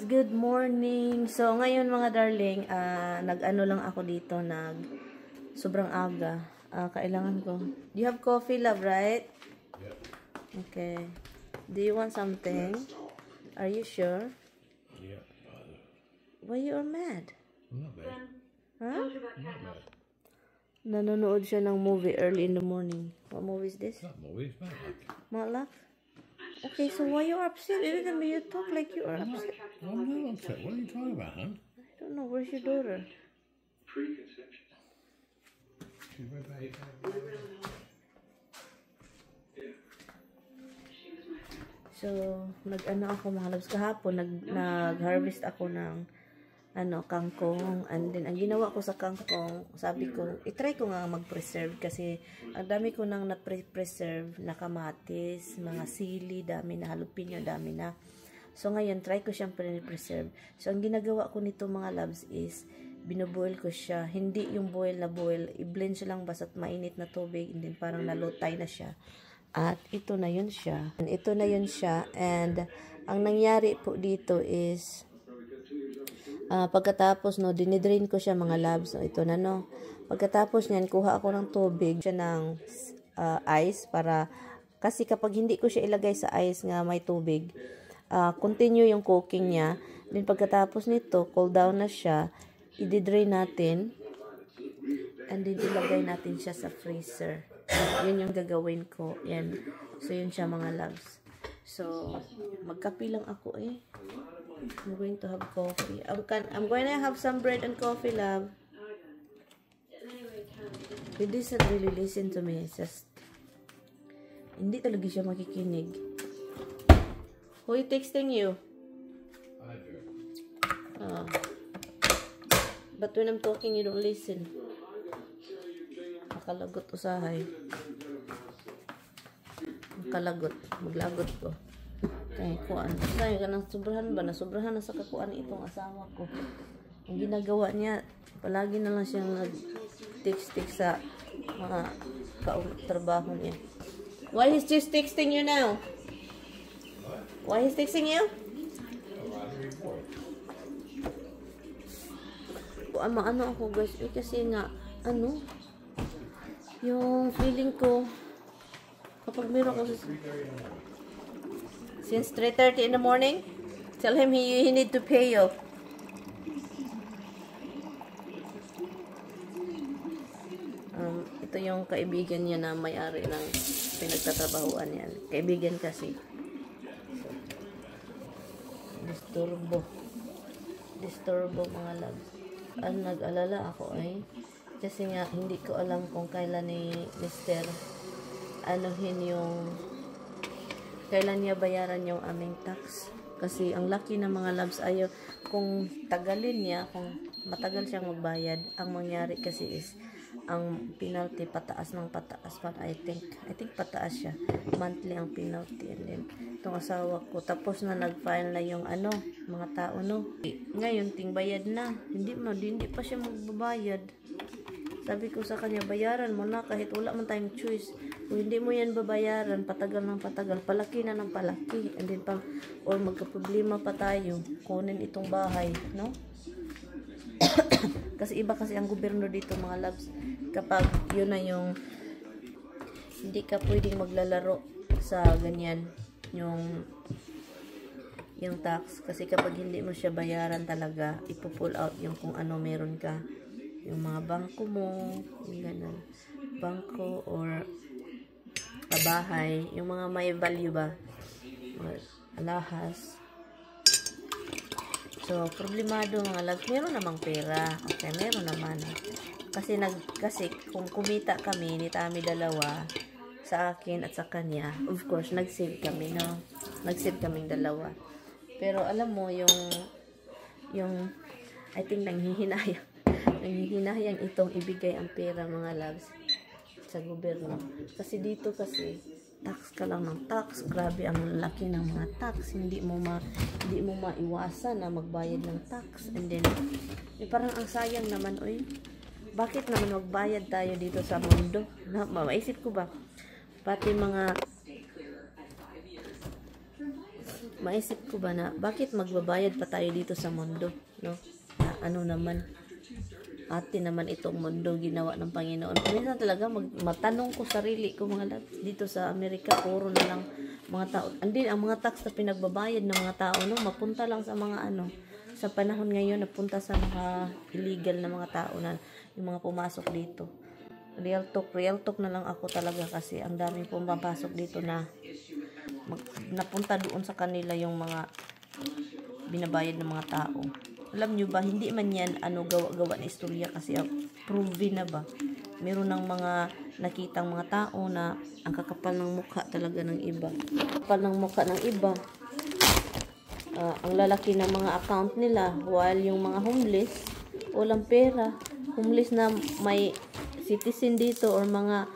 good morning. So, ngayon mga darling, nag-ano lang ako dito, sobrang aga. Kailangan ko. Do you have coffee, love, right? Yep. Okay. Do you want something? Are you sure? Yeah. Why you are mad? I'm not bad. Huh? I'm not bad. Nanonood siya ng movie early in the morning. What movie is this? It's not movies, man. Malak? Okay, so why you upset? Every time you talk like you are upset. I'm not upset. What are you talking about, huh? I don't know. Where's your daughter? Preconception. She's with me. So, nag-ano ako mga loves kahapon, nag-harvest ako ng kangkong, and then ang ginawa ko sa kangkong, sabi ko, itry ko nga mag-preserve kasi ang dami ko nang na-preserve na kamatis, mga sili, dami na jalapeno, dami na. So ngayon, try ko siyang preserve. So ang ginagawa ko nito mga loves is, binoboil ko siya, hindi yung boil na boil, i-blend siya lang basta't mainit na tubig, and then parang nalutay na siya. At ito na yun siya. And ito na yun siya, and ang nangyari po dito is, pagkatapos dinidrain ko siya mga loves, ito na pagkatapos niyan kuha ako ng tubig siya ng ice, para kasi kapag hindi ko siya ilagay sa ice nga may tubig, continue yung cooking niya. Then pagkatapos nito cool down na siya, i-drain natin, and then ilagay natin siya sa freezer. Yun yung gagawin ko. Yan. So yun siya mga loves. So magkape lang ako I'm going to have coffee. I'm going to have some bread and coffee, love. He doesn't really listen to me. It's just, hindi talaga siya makikinig. Who is texting you? I do. But when I'm talking, you don't listen. Makalagot usahay. Makalagot. Maglagot ko. Kaya kuan. Kaya ka nang sobrahan ba? Nasobrahan na sa kakuan itong asawa ko. Ang ginagawa niya, palagi na lang siyang nag-text sa mga trabaho niya. Why is just texting you now? Why is texting you? Ano ako guys, kasi nga, yung feeling ko, kapag meron ako since 3:30 in the morning, tell him he need to pay you. Ito yung kaibigan niya na may-ari ng pinagtatrabahuan yan. Kaibigan kasi. So, disturbo mga loves. Ang nag-alala ako kasi nga hindi ko alam kung kailan ni Mr. Kailan niya bayaran yung aming tax. Kasi ang laki ng mga loves, kung tagalin niya, kung matagal siyang magbayad, ang mangyari kasi is, ang penalty pataas ng pataas pa. I think pataas siya. Monthly ang penalty. And then, itong asawa ko, tapos na nag-file na yung mga tao, Ngayon, bayad na. Hindi pa siya magbabayad. Sabi ko sa kanya, bayaran mo na kahit wala man tayong choice. Kung hindi mo yan babayaran, patagal ng patagal, palaki na ng palaki. And then or magka-problema pa tayo, kunin itong bahay, Kasi iba kasi ang gobyerno dito mga loves. Kapag yun na yung, hindi ka pwedeng maglalaro sa ganyan, yung tax. Kasi kapag hindi mo siya bayaran talaga, ipo-pull out yung kung ano meron ka. Yung mga bangko mo, yung ganun. Bangko or bahay, yung mga may value ba? Alahas. So, problemado mga loves. Meron namang pera. Okay, meron naman. Kasi kung kumita kami ni Tami dalawa, sa akin at sa kanya, of course, nag-save kami, Nag-save kaming dalawa. Pero alam mo, yung I think nanghihinayang itong ibigay ang pera mga loves sa gobyerno. Kasi dito tax ka lang ng tax. Grabe ang laki ng mga tax. Hindi mo maiwasan na magbayad ng tax. And then, parang ang sayang naman, bakit naman magbayad tayo dito sa mundo? Maisip ko ba? Pati mga maisip ko ba na bakit magbabayad pa tayo dito sa mundo, no? Na ano naman, atin naman itong mundo ginawa ng Panginoon. Minsan talaga matanong ko sarili ko mga loves, dito sa Amerika puro na lang mga tao. Andin ang mga tax na pinagbabayad ng mga tao, no, mapunta lang sa mga ano, sa panahon ngayon napunta sa mga illegal na mga tao na yung mga pumasok dito. Real talk na lang ako talaga kasi ang daming pumapasok dito na napunta doon sa kanila yung mga binabayad ng mga tao. Alam nyo ba, hindi man yan gawa na istorya kasi proven na ba. Meron ng mga nakitang mga tao na ang kakapal ng mukha talaga ng iba. Kakapal ng mukha ng iba. Ang lalaki ng mga account nila, while yung mga homeless, walang pera. Homeless na may citizen dito or mga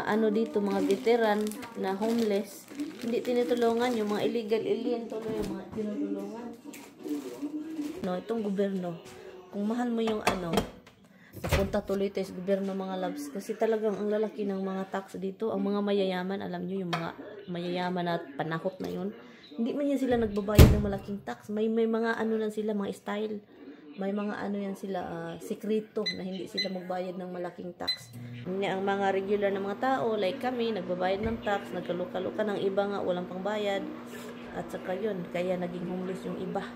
ano dito, mga veteran na homeless, hindi tinutulungan. Yung mga illegal alien tuloy yung mga tinutulungan. No, itong gobyerno, kung mahal mo yung ano, napunta tuloy tayo sa gobyerno mga loves, kasi talagang ang lalaki ng mga tax dito, ang mga mayayaman, alam nyo yung mga mayayaman at panakot na yun, hindi man yan sila nagbabayad ng malaking tax. May mga ano lang sila, mga style. May mga ano yan sila, sekreto na hindi sila magbayad ng malaking tax. Ang mga regular na mga tao, like kami, nagbabayad ng tax, nagkaluka-luka ng iba nga, walang pangbayad. At saka yun, kaya naging homeless yung iba.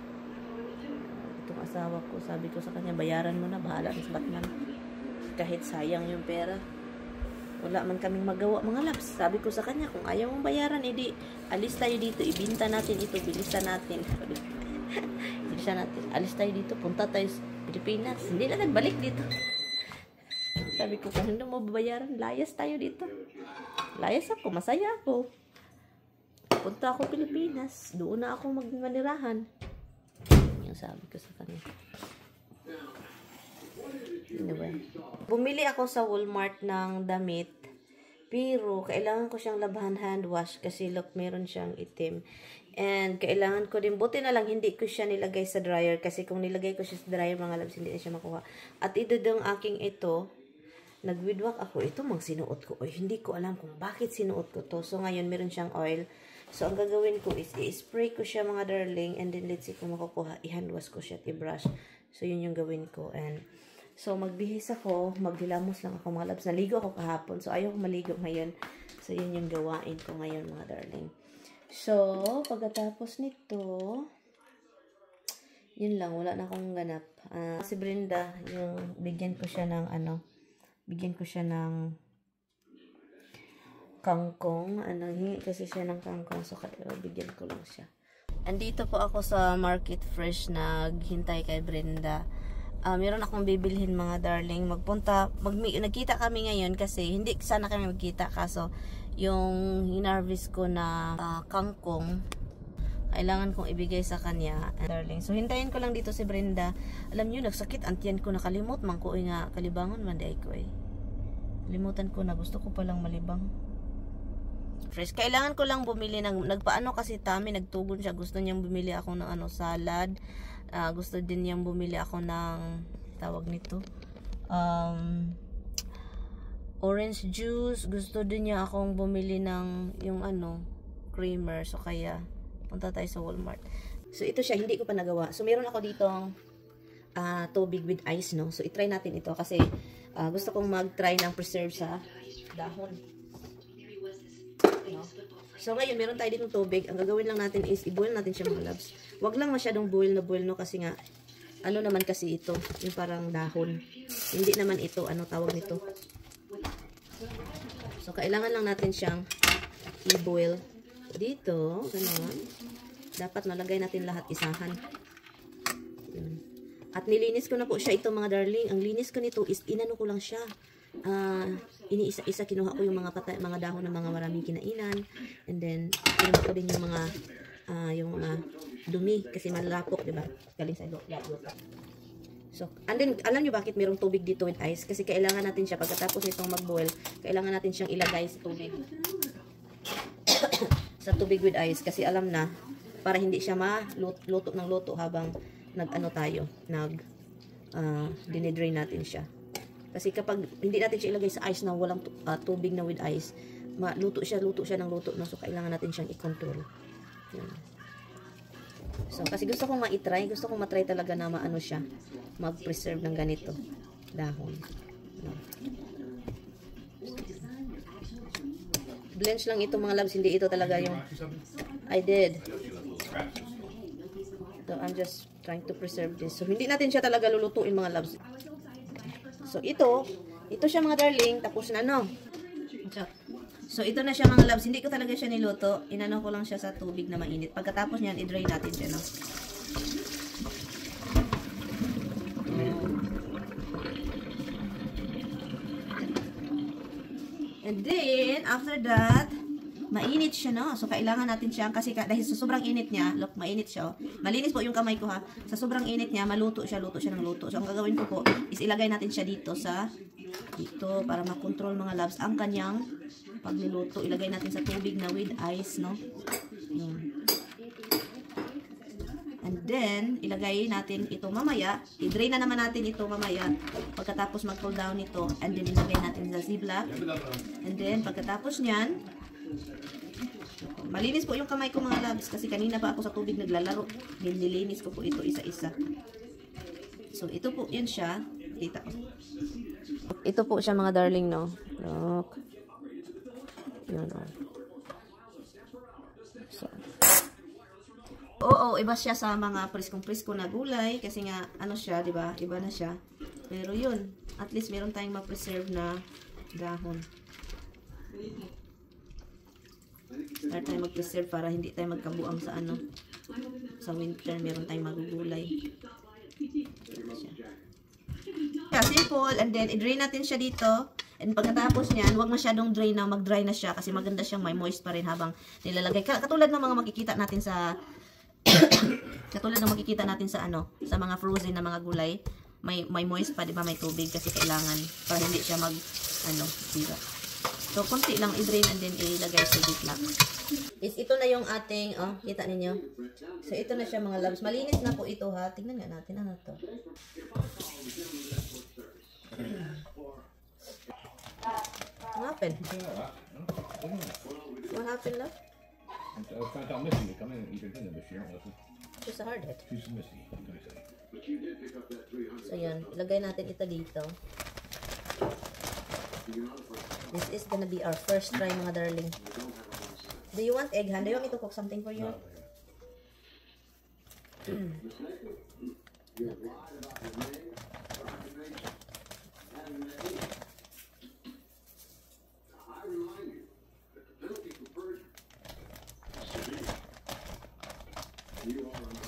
Itong asawa ko, sabi ko sa kanya, bayaran mo na, bahala sa Batman. Kahit sayang yung pera. Wala man kaming magawa mga loves. Sabi ko sa kanya, kung ayaw mong bayaran, edi alis tayo dito, ibinta natin ito, bilisan natin. Bilisan natin, alis tayo dito, punta tayo sa Pilipinas. Hindi na nagbalik dito. Sabi ko, kung hindi mo babayaran, layas tayo dito. Layas ako, masaya ako. Punta ako Pilipinas, doon na ako magmanirahan. Yung sabi ko sa kanya. Anyway, bumili ako sa Walmart ng damit, pero kailangan ko siyang labhan hand wash kasi look, meron siyang itim. And kailangan ko din, buti na lang hindi ko siya nilagay sa dryer kasi kung nilagay ko siya sa dryer mga loves, hindi na siya makuha. At ito dong aking ito, nagwidwak ako, ito mang sinuot ko. Oy, hindi ko alam kung bakit sinuot ko to. So ngayon meron siyang oil. So ang gagawin ko is i-spray ko siya mga darling, and then let's see kung makukuha, i-hand wash ko siya at i-brush. So yun yung gawin ko. And so, magbihis ako, maghilamos lang ako mga loves. Naligo ako kahapon. So, ayaw ko maligo ngayon. So, yun yung gawain ko ngayon mga darling. So, pagkatapos nito, yun lang. Wala na akong ganap. Si Brenda, yung bigyan ko siya ng bigyan ko siya ng kangkong. Hingi kasi siya ng kangkong. So, bigyan ko lang siya. Andito po ako sa Market Fresh, naghintay kay Brenda. Meron akong bibilhin mga darling. Nagkita kami ngayon kasi hindi sana kami magkita, kaso yung hinarvest ko na kangkong kailangan kong ibigay sa kanya, darling. So hintayin ko lang dito si Brenda. Alam niyo, nagsakit ang tiyan ko, nakalimot man ko nga kalibangon man day ko limutan ko na, gusto ko palang malibang. Fresh. Kailangan ko lang bumili ng nagpaano kasi Tami, nagtugon siya, gusto niyang bumili ako ng salad. Gusto din niyang bumili ako ng tawag nito orange juice. Gusto din niya akong bumili ng yung creamer. So kaya punta tayo sa Walmart. So ito siya, hindi ko pa nagawa. So meron ako ditong tubig with ice, no. So i-try natin ito kasi gusto kong mag-try ng preserve sa dahon, no? So ngayon meron tayo ditong tubig. Ang gagawin lang natin is i-boil natin siya mga loves. Wag lang masyadong boil, no, kasi nga naman kasi ito, yung parang dahon. Hindi naman ito, tawag nito. So kailangan lang natin siyang i-boil dito, ganoon. Dapat nalagay natin lahat isahan. At nilinis ko na po siya ito mga darling. Ang linis ko nito is inano ko lang siya. Iniisa-isa kinuha ko yung mga dahon ng mga maraming kinainan, and then kinuha ko din yung mga dumi kasi malalapok, diba? Galing sa loob. So, and then alam niyo bakit mayroong tubig dito with ice? Kasi kailangan natin siya pagkatapos nitong mag-boil, kailangan natin siyang ilagay sa tubig. Sa tubig with ice kasi alam na para hindi siya luto ng luto habang dinidrain natin siya. Kasi kapag hindi natin siya ilagay sa ice na walang tubig na with ice, luto siya ng luto, no? So kailangan natin siyang i-control. Yan. So, kasi gusto kong ma-try. Gusto kong ma-try talaga na maano siya. Mag-preserve ng ganito. Dahon. No. Blanch lang ito mga loves. Hindi ito talaga yung... I did. So, I'm just trying to preserve this. So, hindi natin siya talaga lulutuin mga loves. So, ito siya mga darling. Tapos na, no? So, ito na siya mga loves. Hindi ko talaga siya niluto. Inano ko lang siya sa tubig na mainit. Pagkatapos niyan, i-dry natin siya, no? And then, after that, mainit siya, no? So, kailangan natin siya, kasi dahil sa sobrang init niya, look, mainit siya, oh. Malinis po yung kamay ko, ha? Sa sobrang init niya, luto siya ng luto. So, ang gagawin ko po, is ilagay natin siya dito, para makontrol mga loves, ang kanyang pagluluto. Ilagay natin sa tubig na with ice, no? Yun. And then, ilagay natin ito mamaya. I-drain na naman natin ito mamaya. Pagkatapos mag-cool down ito. And then, ilagay natin sa ziplock. And then, pagkatapos niyan, malinis po yung kamay ko mga loves. Kasi kanina pa ako sa tubig naglalaro. Nilinis ko po ito isa-isa. So, ito po yun siya. Kita ko. Ito po siya mga darling, no? Look. Yun, oh. So, oo, iba siya sa mga priskong-prisko na gulay kasi nga ano siya, 'di ba? Iba na siya. Pero 'yun, at least meron tayong ma-preserve na dahon. Start tayo mag-preserve para hindi tayo magkabuang sa ano. Sa winter, meron tayong magugulay. Yeah, simple. And then, i-drain natin siya dito. And pagkatapos niyan, huwag masyadong drain na, mag-dry na siya kasi maganda siyang may moist pa rin habang nilalagay. Katulad ng mga makikita natin sa sa mga frozen na mga gulay, may moist pa, 'di ba? May tubig kasi kailangan para hindi siya diba? So konti lang i-drain and then ilagay sa ziplock. Ito na yung ating kita ninyo. So ito na siya mga loves. Malinis na po ito, ha. Tingnan nga natin ano to. What happened? What happened, love? I'm missing it. Come in and eat your dinner, but she don't listen. She's a hardhead. She's missing. What can I say? So, yan. Ilagay natin ito dito. This is gonna be our first try, mga darling. Do you want egg, Han? Do you want me to cook something for you?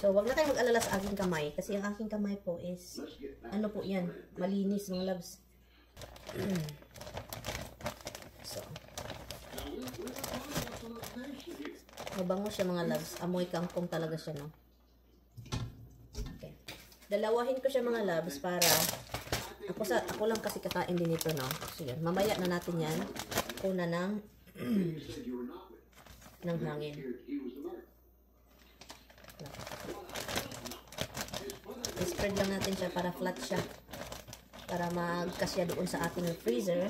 So, wag na tayong mag-alala sa aking kamay. Kasi ang aking kamay po is, ano po yan, malinis mga loves. So, mabango siya mga loves. Amoy kangkong talaga siya, no? Okay. Dalawahin ko siya mga loves para, ako lang kasi kakain din ito, no? So, yan. Mamaya na natin yan. Una ng hangin. I-spread lang natin siya para flat siya. Para magkasya doon sa ating freezer.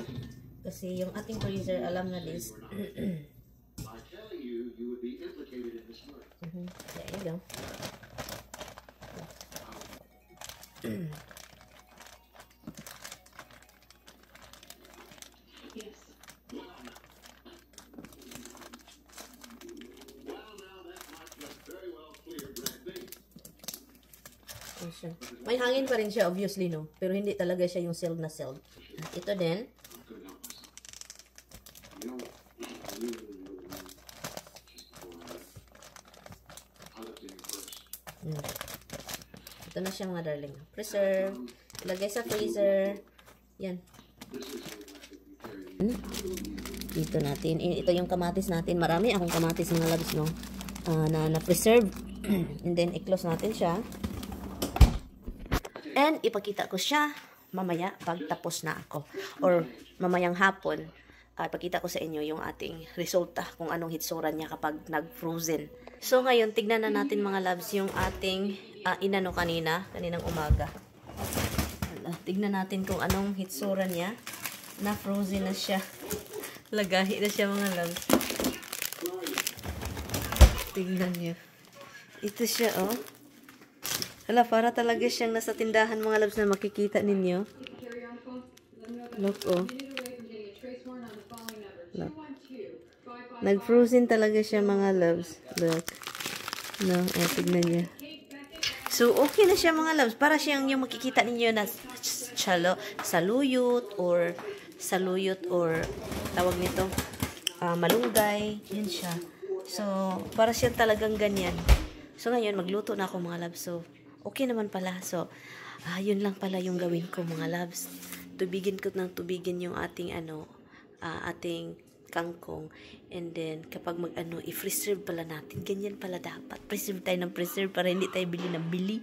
Kasi yung ating freezer, alam na this. There you go. May hangin pa rin siya, obviously, no? Pero hindi talaga siya yung sealed na sealed. Ito din. Ito na siya mga darling. Preserve. Ilagay sa freezer. Yan. Dito natin. Ito yung kamatis natin. Marami akong kamatis mga loves, no? Na preserve. And then, i-close natin siya. And ipakita ko siya mamaya pag tapos na ako. Or mamayang hapon, pakita ko sa inyo yung ating resulta kung anong hitsura niya kapag nag-frozen. So ngayon, tignan na natin mga loves yung ating inano kaninang umaga. Tignan natin kung anong hitsura niya. Na-frozen na siya. Lagahi na siya mga loves. Tignan niyo. Ito siya, oh. Hala, para talaga siyang nasa tindahan, mga loves, na makikita ninyo. Look, oh. Look. Nag-frozen talaga siya, mga loves. Look. No, tignan niya. So, okay na siya, mga loves. Para siyang yung makikita ninyo na saluyot or tawag nito, malunggay. Yan siya. So, para siyang talagang ganyan. So, ngayon, magluto na ako, mga loves. So, okay naman pala. So, yun lang pala yung gawin ko, mga loves. Tubigin ko ng tubigin yung ating, ating kangkong. And then, kapag i-preserve pala natin. Ganyan pala dapat. Preserve tayo ng preserve para hindi tayo bili ng bili.